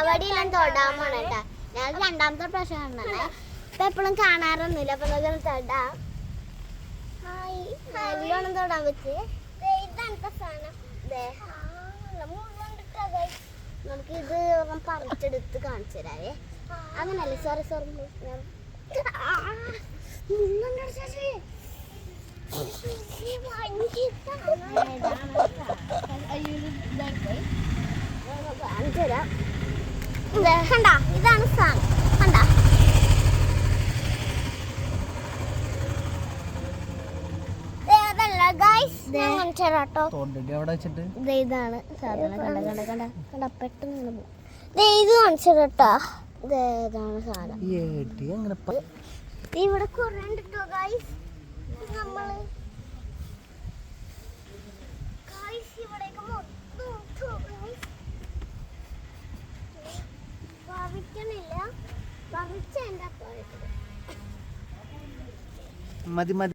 വടിയെല്ലാം തൊടാൻ പോണ കേട്ടാ. ഞാൻ രണ്ടാമത്തെ പ്രാവശ്യം കണ്ടേ. ഇപ്പൊ എപ്പോഴും കാണാറൊന്നുമില്ല. അപ്പൊ നമുക്ക് തൊടാം. നല്ലോണം തൊടാൻ പറ്റേ. നമുക്ക് ഇത് പറിച്ചെടുത്ത് കാണിച്ചു തരാവേ. അങ്ങനല്ലേ? സോറി കണ്ടാ, ഇതാണ് സാധനം. കണ്ടാ, ഇതാണ് സാധനം. കണ്ട പെട്ടെന്ന് ഇത് കാണിച്ചോട്ടോ. ഇതാണ് സാധനം. ഇവിടെ കുറെ ഉണ്ട് കേട്ടോ ഗൈസ്. നമ്മള് ഇവിടേക്ക് പറിക്കണില്ല. പറിച്ച എന്റെ മതി മതി.